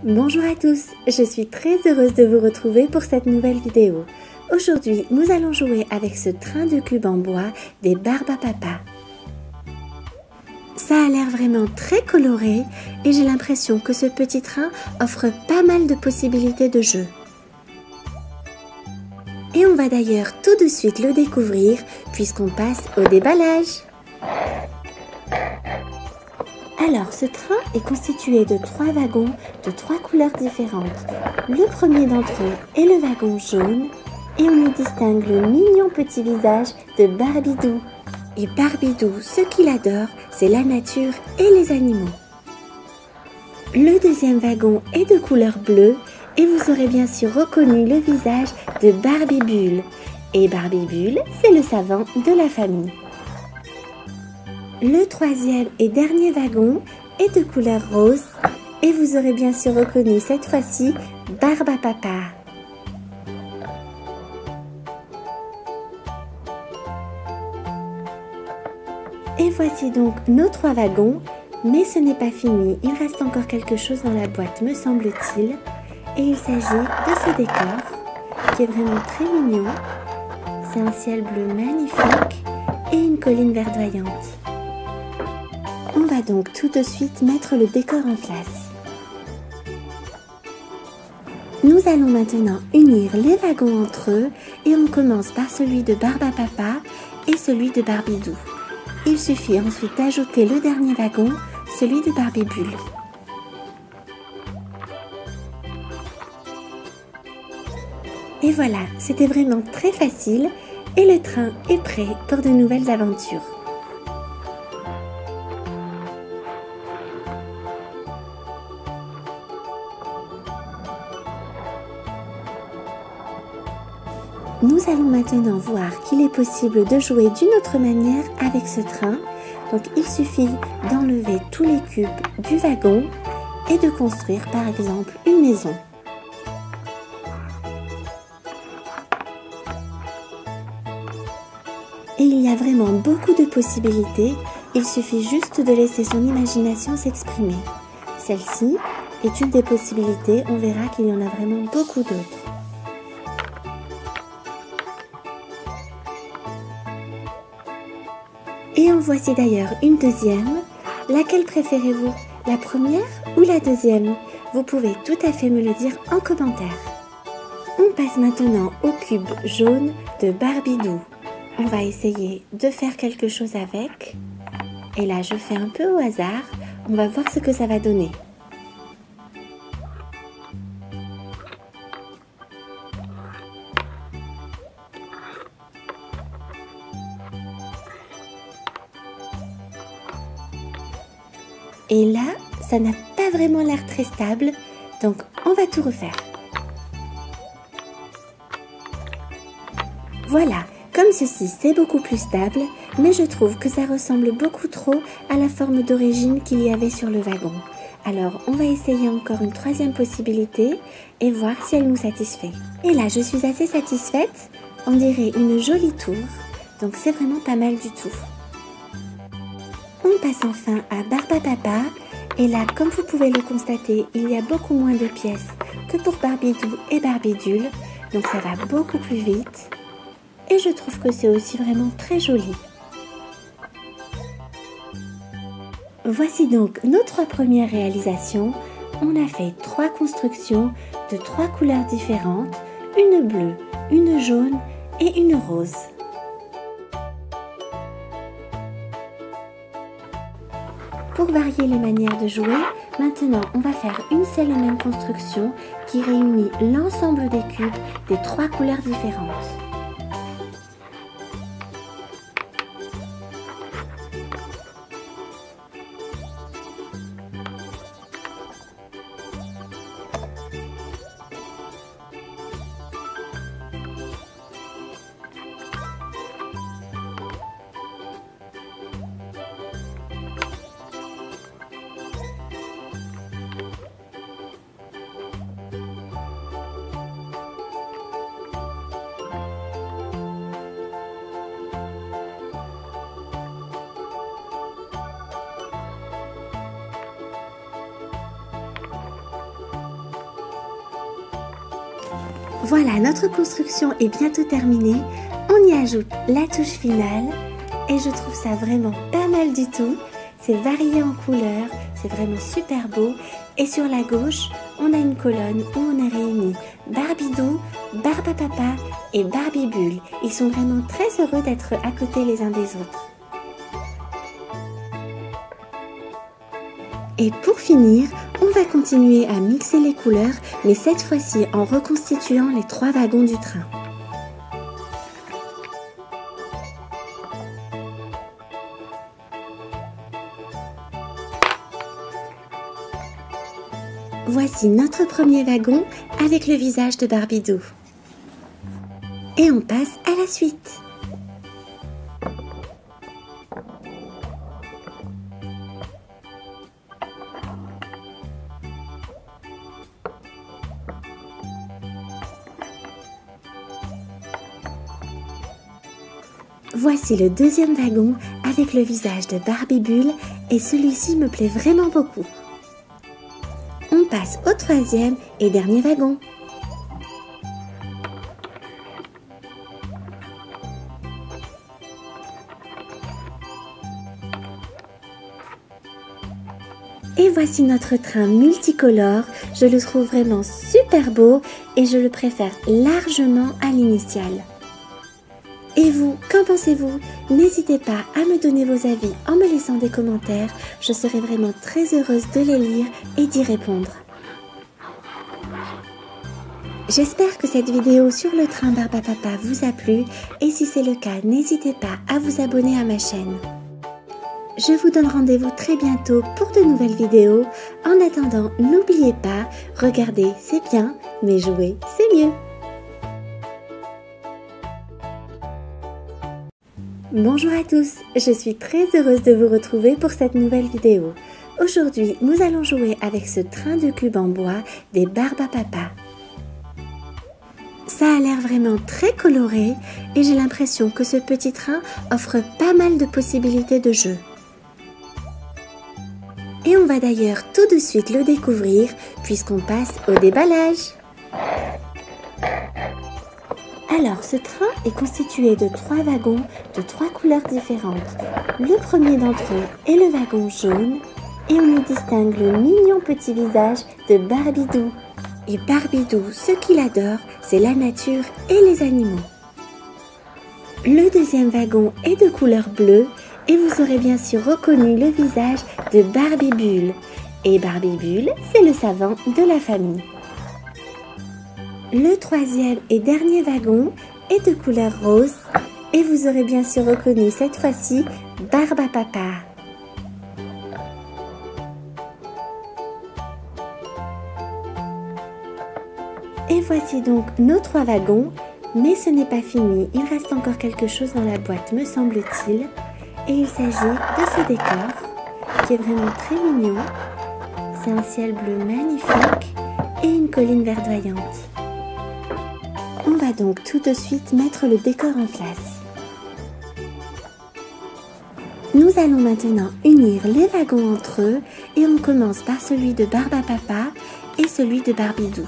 Bonjour à tous, je suis très heureuse de vous retrouver pour cette nouvelle vidéo. Aujourd'hui, nous allons jouer avec ce train de cubes en bois des Barbapapa. Ça a l'air vraiment très coloré et j'ai l'impression que ce petit train offre pas mal de possibilités de jeu. Et on va d'ailleurs tout de suite le découvrir puisqu'on passe au déballage. Alors, ce train est constitué de 3 wagons de 3 couleurs différentes. Le premier d'entre eux est le wagon jaune et on y distingue le mignon petit visage de Barbidou. Et Barbidou, ce qu'il adore, c'est la nature et les animaux. Le deuxième wagon est de couleur bleue et vous aurez bien sûr reconnu le visage de Barbibule. Et Barbibule, c'est le savant de la famille. Le troisième et dernier wagon est de couleur rose et vous aurez bien sûr reconnu cette fois-ci Barbapapa. Et voici donc nos 3 wagons, mais ce n'est pas fini, il reste encore quelque chose dans la boîte me semble-t-il. Et il s'agit de ce décor qui est vraiment très mignon. C'est un ciel bleu magnifique et une colline verdoyante. On va donc tout de suite mettre le décor en place. Nous allons maintenant unir les wagons entre eux et on commence par celui de Barbapapa et celui de Barbidou. Il suffit ensuite d'ajouter le dernier wagon, celui de Barbibule. Et voilà, c'était vraiment très facile et le train est prêt pour de nouvelles aventures. Nous allons maintenant voir qu'il est possible de jouer d'une autre manière avec ce train. Donc il suffit d'enlever tous les cubes du wagon et de construire par exemple une maison. Et il y a vraiment beaucoup de possibilités, il suffit juste de laisser son imagination s'exprimer. Celle-ci est une des possibilités, on verra qu'il y en a vraiment beaucoup d'autres. Et en voici d'ailleurs une deuxième. Laquelle préférez-vous? La première ou la deuxième? Vous pouvez tout à fait me le dire en commentaire. On passe maintenant au cube jaune de Barbidou. On va essayer de faire quelque chose avec. Et là, je fais un peu au hasard. On va voir ce que ça va donner. Et là, ça n'a pas vraiment l'air très stable, donc on va tout refaire. Voilà, comme ceci c'est beaucoup plus stable, mais je trouve que ça ressemble beaucoup trop à la forme d'origine qu'il y avait sur le wagon. Alors on va essayer encore une troisième possibilité et voir si elle nous satisfait. Et là, je suis assez satisfaite, on dirait une jolie tour, donc c'est vraiment pas mal du tout. On passe enfin à Barbapapa et là, comme vous pouvez le constater, il y a beaucoup moins de pièces que pour Barbidou et Barbidule, donc ça va beaucoup plus vite et je trouve que c'est aussi vraiment très joli. Voici donc nos 3 premières réalisations. On a fait 3 constructions de 3 couleurs différentes, une bleue, une jaune et une rose. Pour varier les manières de jouer, maintenant on va faire une seule et même construction qui réunit l'ensemble des cubes des 3 couleurs différentes. Voilà, notre construction est bientôt terminée. On y ajoute la touche finale et je trouve ça vraiment pas mal du tout. C'est varié en couleurs, c'est vraiment super beau. Et sur la gauche, on a une colonne où on a réuni Barbidou, Barbapapa et Barbie-Bulle. Ils sont vraiment très heureux d'être à côté les uns des autres. Et pour finir, on va continuer à mixer les couleurs, mais cette fois-ci en reconstituant les 3 wagons du train. Voici notre premier wagon avec le visage de Barbidou. Et on passe à la suite. Voici le deuxième wagon avec le visage de Barbie-Bulle et celui-ci me plaît vraiment beaucoup. On passe au troisième et dernier wagon. Et voici notre train multicolore. Je le trouve vraiment super beau et je le préfère largement à l'initial. Et vous, qu'en pensez-vous? N'hésitez pas à me donner vos avis en me laissant des commentaires. Je serai vraiment très heureuse de les lire et d'y répondre. J'espère que cette vidéo sur le train Barbapapa vous a plu et si c'est le cas, n'hésitez pas à vous abonner à ma chaîne. Je vous donne rendez-vous très bientôt pour de nouvelles vidéos. En attendant, n'oubliez pas, regarder c'est bien, mais jouer c'est mieux. Bonjour à tous, je suis très heureuse de vous retrouver pour cette nouvelle vidéo. Aujourd'hui, nous allons jouer avec ce train de cubes en bois des Barbapapa. Ça a l'air vraiment très coloré et j'ai l'impression que ce petit train offre pas mal de possibilités de jeu. Et on va d'ailleurs tout de suite le découvrir puisqu'on passe au déballage. Alors, ce train est constitué de 3 wagons de 3 couleurs différentes. Le premier d'entre eux est le wagon jaune et on y distingue le mignon petit visage de Barbidou. Et Barbidou, ce qu'il adore, c'est la nature et les animaux. Le deuxième wagon est de couleur bleue et vous aurez bien sûr reconnu le visage de Barbie-Bulle. Et Barbie-Bulle, c'est le savant de la famille. Le troisième et dernier wagon est de couleur rose et vous aurez bien sûr reconnu cette fois-ci Barbapapa. Et voici donc nos 3 wagons, mais ce n'est pas fini, il reste encore quelque chose dans la boîte me semble-t-il. Et il s'agit de ce décor qui est vraiment très mignon. C'est un ciel bleu magnifique et une colline verdoyante. On va donc tout de suite mettre le décor en place. Nous allons maintenant unir les wagons entre eux et on commence par celui de Barbapapa et celui de Barbidou.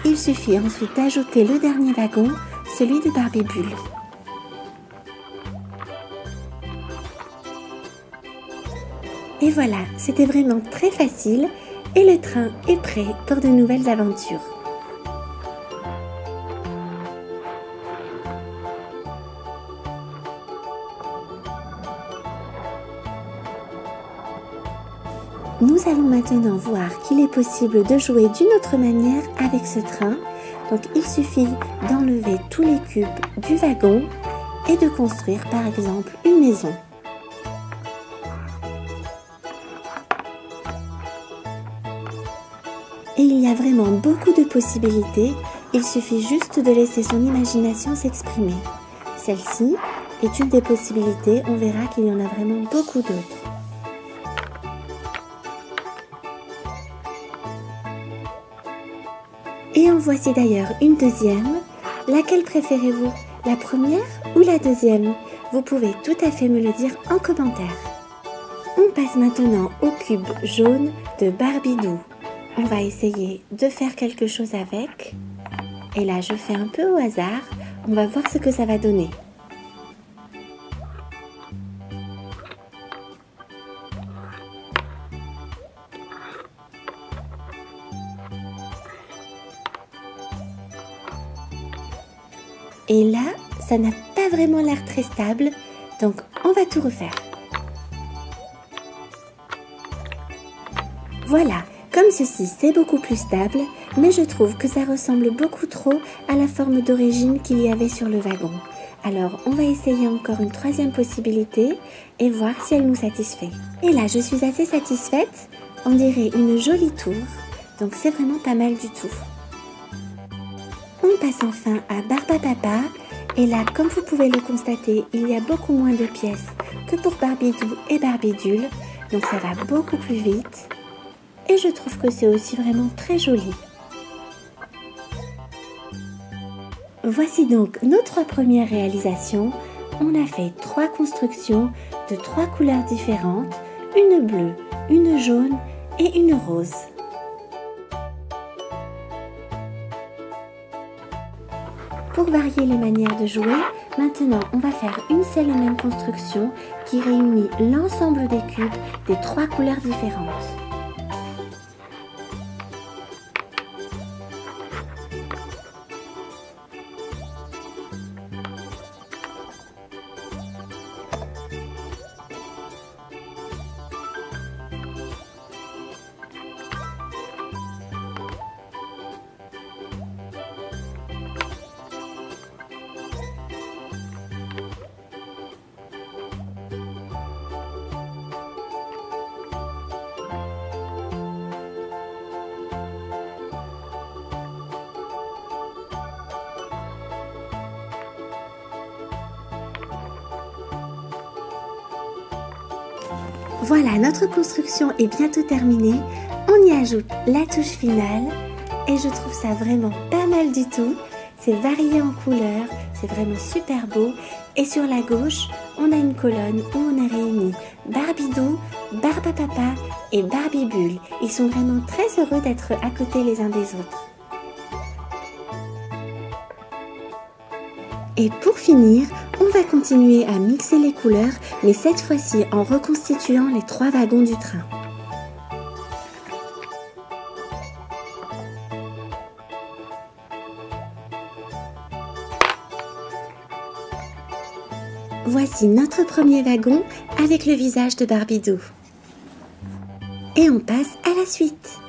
Il suffit ensuite d'ajouter le dernier wagon, celui de Barbie-Bulle. Et voilà, c'était vraiment très facile et le train est prêt pour de nouvelles aventures. Nous allons maintenant voir qu'il est possible de jouer d'une autre manière avec ce train. Donc il suffit d'enlever tous les cubes du wagon et de construire par exemple une maison. Et il y a vraiment beaucoup de possibilités, il suffit juste de laisser son imagination s'exprimer. Celle-ci est une des possibilités, on verra qu'il y en a vraiment beaucoup d'autres. Et en voici d'ailleurs une deuxième. Laquelle préférez-vous? La première ou la deuxième? Vous pouvez tout à fait me le dire en commentaire. On passe maintenant au cube jaune de Barbidou. On va essayer de faire quelque chose avec. Et là, je fais un peu au hasard. On va voir ce que ça va donner. Et là, ça n'a pas vraiment l'air très stable, donc on va tout refaire. Voilà, comme ceci, c'est beaucoup plus stable, mais je trouve que ça ressemble beaucoup trop à la forme d'origine qu'il y avait sur le wagon. Alors, on va essayer encore une troisième possibilité et voir si elle nous satisfait. Et là, je suis assez satisfaite. On dirait une jolie tour, donc c'est vraiment pas mal du tout. On passe enfin à Barbapapa. Et là, comme vous pouvez le constater, il y a beaucoup moins de pièces que pour Barbidou et Barbidule, donc ça va beaucoup plus vite. Et je trouve que c'est aussi vraiment très joli. Voici donc nos 3 premières réalisations. On a fait 3 constructions de 3 couleurs différentes, une bleue, une jaune et une rose. Pour varier les manières de jouer, maintenant on va faire une seule et même construction qui réunit l'ensemble des cubes des 3 couleurs différentes. Voilà, notre construction est bientôt terminée. On y ajoute la touche finale et je trouve ça vraiment pas mal du tout. C'est varié en couleurs, c'est vraiment super beau. Et sur la gauche, on a une colonne où on a réuni Barbidou, Barbapapa et Barbibule. Ils sont vraiment très heureux d'être à côté les uns des autres. Et pour finir, on va continuer à mixer les couleurs, mais cette fois-ci en reconstituant les 3 wagons du train. Voici notre premier wagon avec le visage de Barbidou. Et on passe à la suite.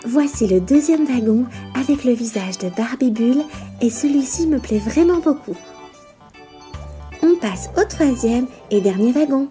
Voici le deuxième wagon avec le visage de Barbibule et celui-ci me plaît vraiment beaucoup. On passe au troisième et dernier wagon.